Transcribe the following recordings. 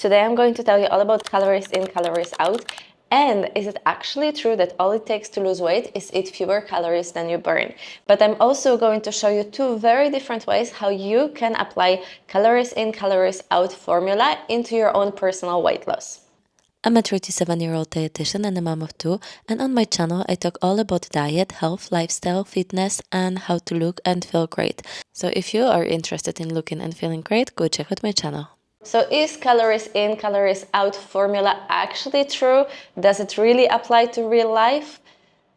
Today I'm going to tell you all about calories in, calories out, and is it actually true that all it takes to lose weight is eat fewer calories than you burn? But I'm also going to show you two very different ways how you can apply calories in, calories out formula into your own personal weight loss. I'm a 37-year-old dietitian and a mom of two, and on my channel I talk all about diet, health, lifestyle, fitness, and how to look and feel great. So if you are interested in looking and feeling great, go check out my channel. So is calories in, calories out formula actually true? Does it really apply to real life?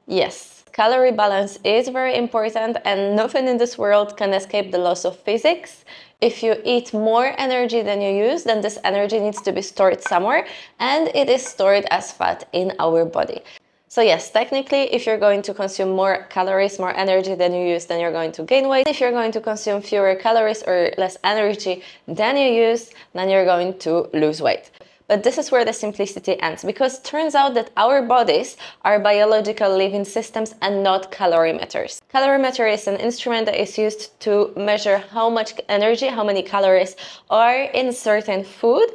Yes. Calorie balance is very important, and nothing in this world can escape the laws of physics. If you eat more energy than you use, then this energy needs to be stored somewhere, and it is stored as fat in our body. So yes, technically, if you're going to consume more calories, more energy than you use, then you're going to gain weight. If you're going to consume fewer calories or less energy than you use, then you're going to lose weight. But this is where the simplicity ends, because it turns out that our bodies are biological living systems and not calorimeters. Calorimeter is an instrument that is used to measure how much energy, how many calories are in certain food,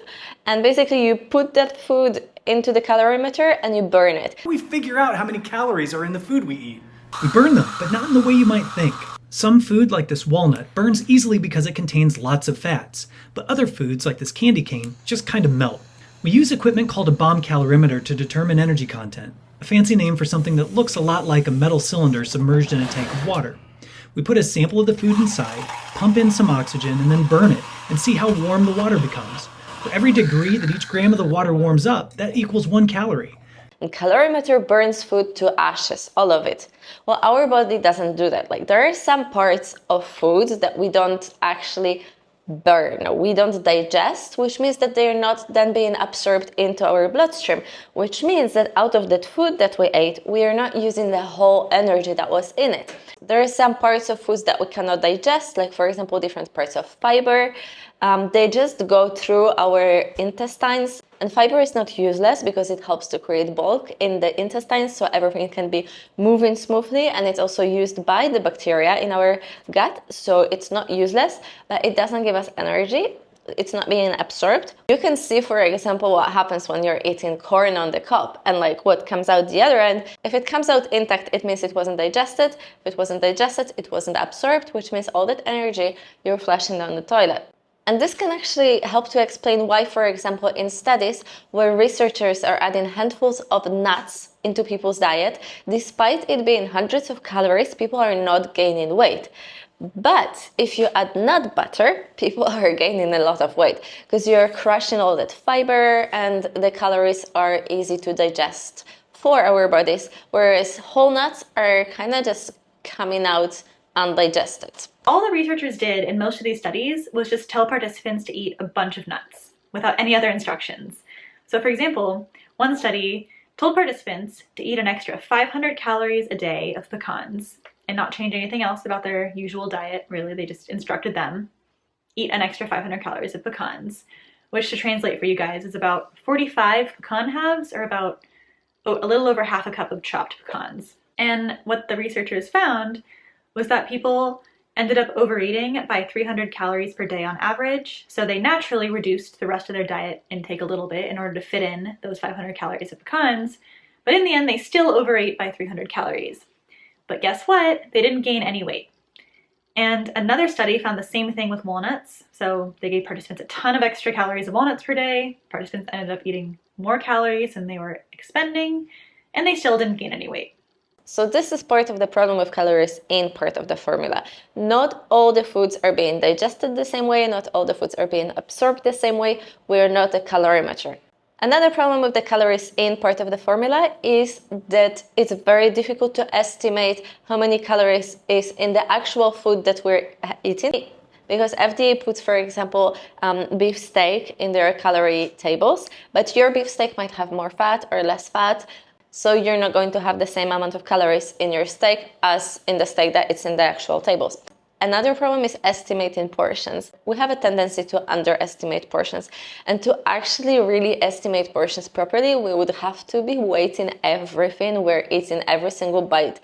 and basically you put that food into the calorimeter and you burn it. We figure out how many calories are in the food we eat. We burn them, but not in the way you might think. Some food, like this walnut, burns easily because it contains lots of fats, but other foods, like this candy cane, just kind of melt. We use equipment called a bomb calorimeter to determine energy content, a fancy name for something that looks a lot like a metal cylinder submerged in a tank of water. We put a sample of the food inside, pump in some oxygen, and then burn it, and see how warm the water becomes. For every degree that each gram of the water warms up, that equals 1 calorie. And calorimeter burns food to ashes, all of it. Well, our body doesn't do that. Like, there are some parts of foods that we don't actually burn, we don't digest, which means that they're not then being absorbed into our bloodstream, which means that out of that food that we ate, we are not using the whole energy that was in it. There are some parts of foods that we cannot digest, like for example, different parts of fiber. They just go through our intestines, and fiber is not useless because it helps to create bulk in the intestines so everything can be moving smoothly, and it's also used by the bacteria in our gut, so it's not useless, but it doesn't give us energy. It's not being absorbed. You can see, for example, what happens when you're eating corn on the cob and like what comes out the other end. If it comes out intact, it means it wasn't digested. If it wasn't digested, it wasn't absorbed, which means all that energy you're flushing down the toilet. And this can actually help to explain why, for example, in studies where researchers are adding handfuls of nuts into people's diet, despite it being hundreds of calories, people are not gaining weight. But if you add nut butter, people are gaining a lot of weight because you're crushing all that fiber and the calories are easy to digest for our bodies, whereas whole nuts are kind of just coming out undigested. All the researchers did in most of these studies was just tell participants to eat a bunch of nuts without any other instructions. So for example, one study told participants to eat an extra 500 calories a day of pecans and not change anything else about their usual diet, really. They just instructed them, eat an extra 500 calories of pecans, which to translate for you guys is about 45 pecan halves, or about a little over half a cup of chopped pecans. And what the researchers found was that people ended up overeating by 300 calories per day on average, so they naturally reduced the rest of their diet intake a little bit in order to fit in those 500 calories of pecans, but in the end they still overate by 300 calories. But guess what? They didn't gain any weight. And another study found the same thing with walnuts. So they gave participants a ton of extra calories of walnuts per day. Participants ended up eating more calories than they were expending, and they still didn't gain any weight. So this is part of the problem with calories in part of the formula. Not all the foods are being digested the same way, not all the foods are being absorbed the same way. We are not a calorimeter. Another problem with the calories in part of the formula is that it's very difficult to estimate how many calories is in the actual food that we're eating. Because FDA puts, for example, beef steak in their calorie tables, but your beef steak might have more fat or less fat, so you're not going to have the same amount of calories in your steak as in the steak that it's in the actual tables. Another problem is estimating portions. We have a tendency to underestimate portions, and to actually really estimate portions properly, we would have to be weighting everything we're eating, every single bite.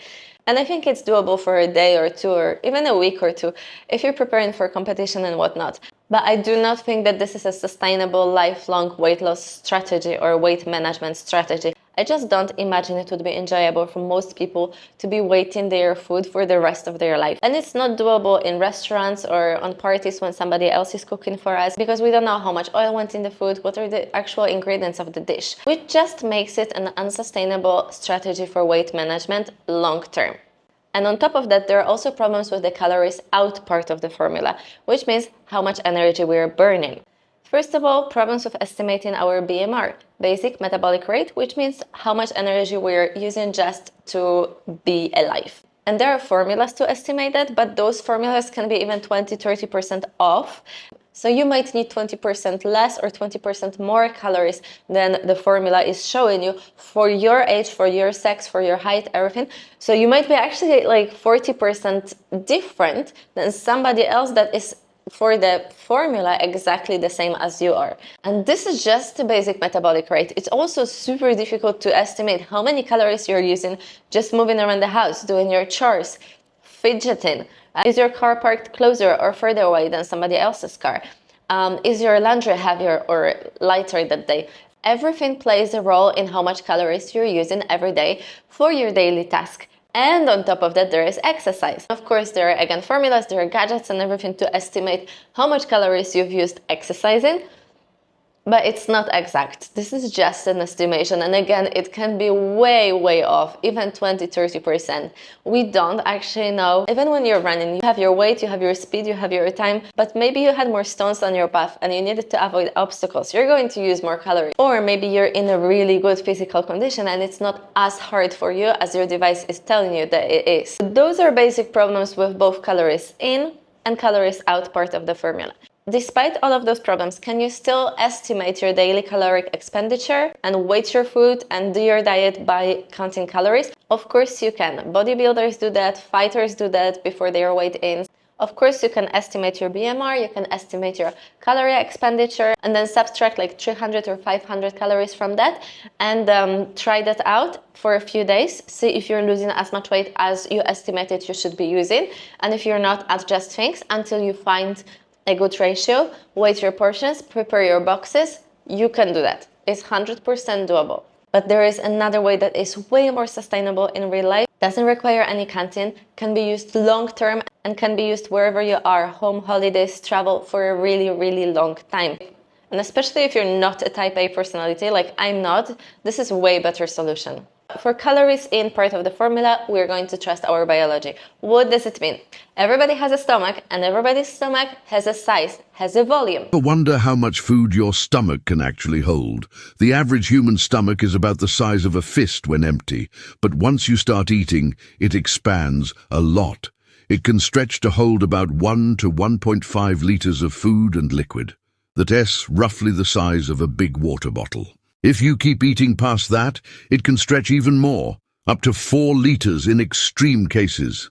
And I think it's doable for a day or two, or even a week or two, if you're preparing for competition and whatnot. But I do not think that this is a sustainable lifelong weight loss strategy or weight management strategy. I just don't imagine it would be enjoyable for most people to be waiting their food for the rest of their life. And it's not doable in restaurants or on parties when somebody else is cooking for us, because we don't know how much oil went in the food, what are the actual ingredients of the dish, which just makes it an unsustainable strategy for weight management long term. And on top of that, there are also problems with the calories out part of the formula, which means how much energy we are burning. First of all, problems with estimating our BMR, basic metabolic rate, which means how much energy we're using just to be alive. And there are formulas to estimate that, but those formulas can be even 20-30% off. So you might need 20% less or 20% more calories than the formula is showing you for your age, for your sex, for your height, everything. So you might be actually like 40% different than somebody else that is for the formula exactly the same as you are. And this is just the basic metabolic rate. It's also super difficult to estimate how many calories you're using just moving around the house, doing your chores, fidgeting. Is your car parked closer or further away than somebody else's car? Is your laundry heavier or lighter that day? Everything plays a role in how much calories you're using every day for your daily task. And on top of that, there is exercise. Of course, there are again formulas, there are gadgets and everything to estimate how much calories you've used exercising. But it's not exact. This is just an estimation. And again, it can be way, way off, even 20-30%. We don't actually know. Even when you're running, you have your weight, you have your speed, you have your time, but maybe you had more stones on your path and you needed to avoid obstacles. You're going to use more calories. Or maybe you're in a really good physical condition and it's not as hard for you as your device is telling you that it is. Those are basic problems with both calories in and calories out part of the formula. Despite all of those problems, can you still estimate your daily caloric expenditure and weight your food and do your diet by counting calories? Of course you can. Bodybuilders do that, fighters do that before their weight in. Of course you can estimate your BMR, you can estimate your calorie expenditure and then subtract like 300 or 500 calories from that and try that out for a few days. See if you're losing as much weight as you estimated you should be using, and if you're not, adjust things until you find a good ratio. Weight your portions, prepare your boxes. You can do that. It's 100% doable. But there is another way that is way more sustainable in real life, doesn't require any canteen, can be used long term and can be used wherever you are, home, holidays, travel for a really, really long time. And especially if you're not a type A personality, like I'm not, this is a way better solution. For calories in part of the formula, we're going to trust our biology. What does it mean? Everybody has a stomach, and everybody's stomach has a size, has a volume. Ever wonder how much food your stomach can actually hold? The average human stomach is about the size of a fist when empty, but once you start eating, it expands a lot. It can stretch to hold about 1 to 1.5 liters of food and liquid. That's roughly the size of a big water bottle. If you keep eating past that, it can stretch even more, up to 4 liters in extreme cases.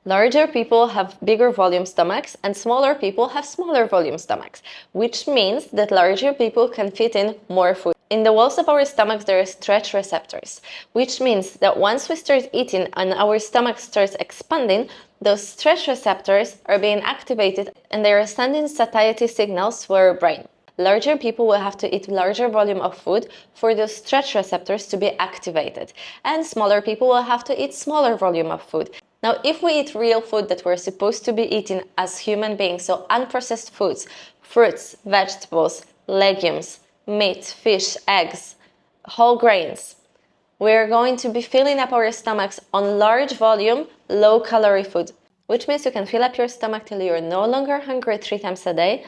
Larger people have bigger volume stomachs and smaller people have smaller volume stomachs, which means that larger people can fit in more food. In the walls of our stomachs there are stretch receptors, which means that once we start eating and our stomach starts expanding, those stretch receptors are being activated and they are sending satiety signals to our brain. Larger people will have to eat larger volume of food for those stretch receptors to be activated, and smaller people will have to eat smaller volume of food. Now, if we eat real food that we're supposed to be eating as human beings, so unprocessed foods, fruits, vegetables, legumes, meat, fish, eggs, whole grains, we're going to be filling up our stomachs on large volume, low-calorie food, which means you can fill up your stomach till you're no longer hungry 3 times a day,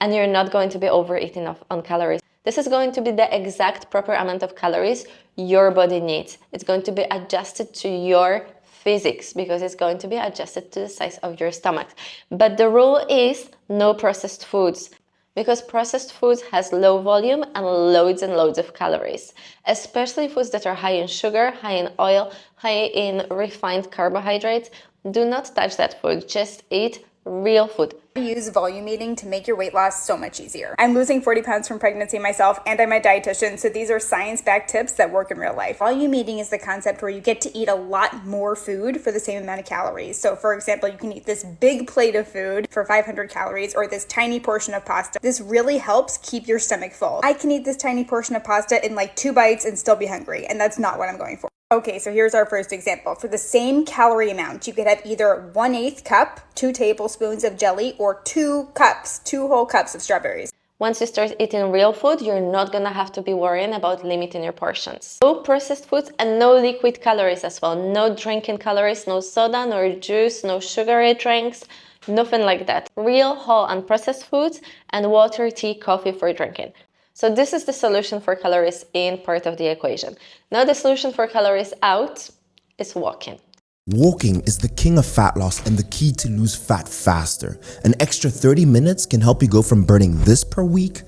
and you're not going to be overeating on calories. This is going to be the exact proper amount of calories your body needs. It's going to be adjusted to your physics because it's going to be adjusted to the size of your stomach. But the rule is no processed foods, because processed foods has low volume and loads of calories, especially foods that are high in sugar, high in oil, high in refined carbohydrates. Do not touch that food. Just eat real food. Use volume eating to make your weight loss so much easier. I'm losing 40 pounds from pregnancy myself, and I'm a dietitian, so these are science-backed tips that work in real life. Volume eating is the concept where you get to eat a lot more food for the same amount of calories. So for example, you can eat this big plate of food for 500 calories or this tiny portion of pasta. This really helps keep your stomach full. I can eat this tiny portion of pasta in like 2 bites and still be hungry, and that's not what I'm going for. Okay, so here's our first example. For the same calorie amount, you could have either 1/8 cup, 2 tablespoons of jelly, or 2 cups, 2 whole cups of strawberries. Once you start eating real food, you're not gonna have to be worrying about limiting your portions. No processed foods and no liquid calories as well. No drinking calories, no soda, no juice, no sugary drinks, nothing like that. Real, whole, unprocessed foods and water, tea, coffee for drinking. So this is the solution for calories in part of the equation. Now the solution for calories out is walking. Walking is the king of fat loss and the key to lose fat faster. An extra 30 minutes can help you go from burning this per week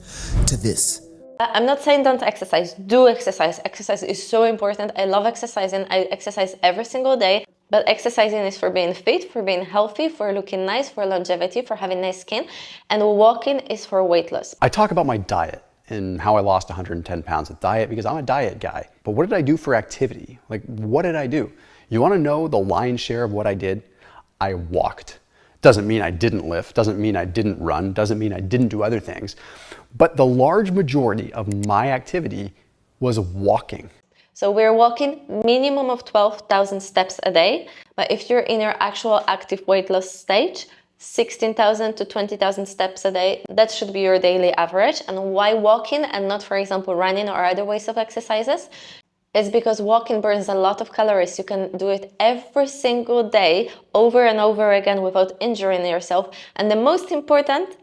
to this. I'm not saying don't exercise, do exercise. Exercise is so important. I love exercising. I exercise every single day. But exercising is for being fit, for being healthy, for looking nice, for longevity, for having nice skin. And walking is for weight loss. I talk about my diet and how I lost 110 pounds with diet because I'm a diet guy. But what did I do for activity? Like, what did I do? You want to know the lion's share of what I did? I walked. Doesn't mean I didn't lift, doesn't mean I didn't run, doesn't mean I didn't do other things. But the large majority of my activity was walking. So we're walking minimum of 12,000 steps a day. But if you're in your actual active weight loss stage, 16,000 to 20,000 steps a day, that should be your daily average. And why walking and not, for example, running or other ways of exercises? It's because walking burns a lot of calories. You can do it every single day, over and over again without injuring yourself. And the most important,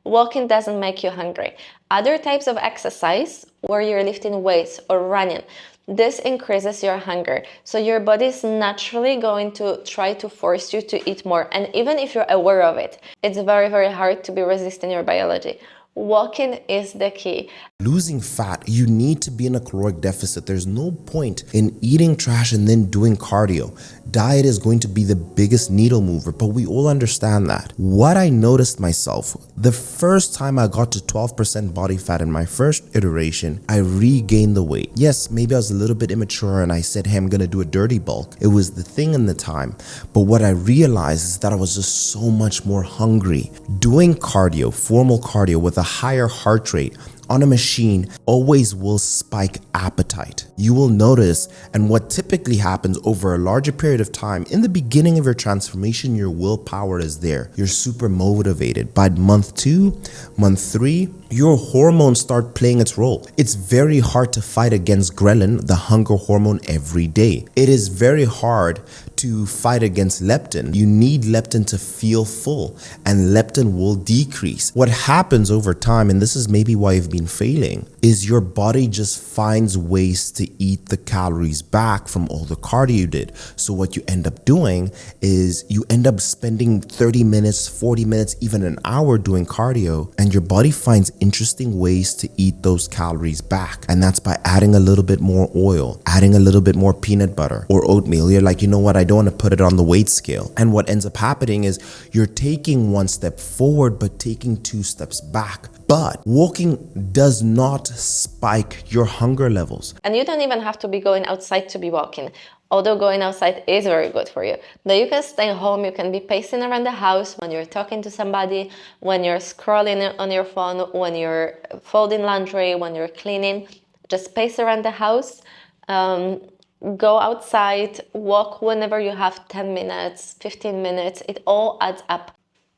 walking doesn't make you hungry. Other types of exercise, where you're lifting weights or running, this increases your hunger. So your body is naturally going to try to force you to eat more. And even if you're aware of it, it's very, very hard to be resisting your biology. Walking is the key. Losing fat, you need to be in a caloric deficit. There's no point in eating trash and then doing cardio. Diet is going to be the biggest needle mover, but we all understand that. What I noticed myself, the first time I got to 12% body fat in my first iteration, I regained the weight. Yes, maybe I was a little bit immature and I said, hey, I'm gonna do a dirty bulk. It was the thing in the time. But what I realized is that I was just so much more hungry. Doing cardio, formal cardio with a higher heart rate on a machine always will spike appetite. You will notice, and what typically happens over a larger period of time, in the beginning of your transformation, your willpower is there. You're super motivated. By month 2, month 3, your hormones start playing its role. It's very hard to fight against ghrelin, the hunger hormone, every day. It is very hard to fight against leptin. You need leptin to feel full, and leptin will decrease. What happens over time, and this is maybe why you've been failing, is your body just finds ways to eat the calories back from all the cardio you did. So what you end up doing is you end up spending 30 minutes, 40 minutes, even an hour doing cardio, and your body finds interesting ways to eat those calories back. And that's by adding a little bit more oil, adding a little bit more peanut butter or oatmeal. You're like, you know what, I don't want to put it on the weight scale. And what ends up happening is you're taking 1 step forward, but taking 2 steps back. But walking does not spike your hunger levels. And you don't even have to be going outside to be walking. Although going outside is very good for you. But you can stay home, you can be pacing around the house when you're talking to somebody, when you're scrolling on your phone, when you're folding laundry, when you're cleaning. Just pace around the house. Go outside, walk whenever you have 10 minutes, 15 minutes. It all adds up.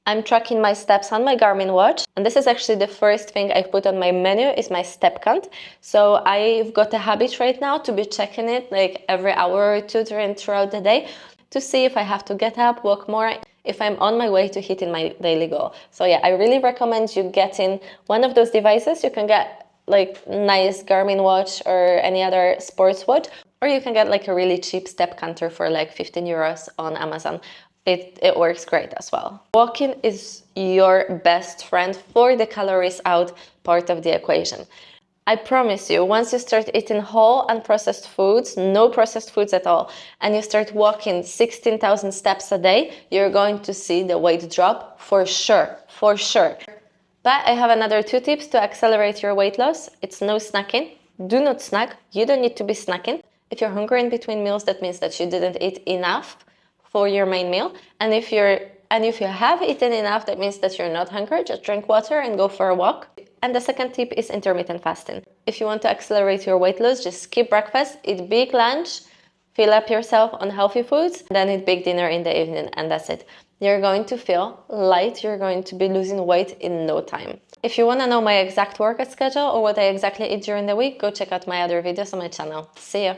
I'm tracking my steps on my Garmin watch, and this is actually the first thing I've put on my menu is my step count. So I've got a habit right now to be checking it like every hour or two throughout the day to see if I have to get up, walk more, if I'm on my way to hitting my daily goal. So yeah, I really recommend you getting one of those devices. You can get like nice Garmin watch or any other sports watch, or you can get like a really cheap step counter for like 15 euros on Amazon. It works great as well. Walking is your best friend for the calories out part of the equation. I promise you, once you start eating whole, unprocessed foods, no processed foods at all, and you start walking 16,000 steps a day, you're going to see the weight drop for sure, for sure. But I have another 2 tips to accelerate your weight loss. It's no snacking. Do not snack. You don't need to be snacking. If you're hungry in between meals, that means that you didn't eat enough for your main meal. And if you have eaten enough, that means that you're not hungry. Just drink water and go for a walk. And the second tip is intermittent fasting. If you want to accelerate your weight loss, just skip breakfast, eat big lunch, fill up yourself on healthy foods, then eat big dinner in the evening, and that's it. You're going to feel light, you're going to be losing weight in no time. If you want to know my exact workout schedule or what I exactly eat during the week, go check out my other videos on my channel. See ya!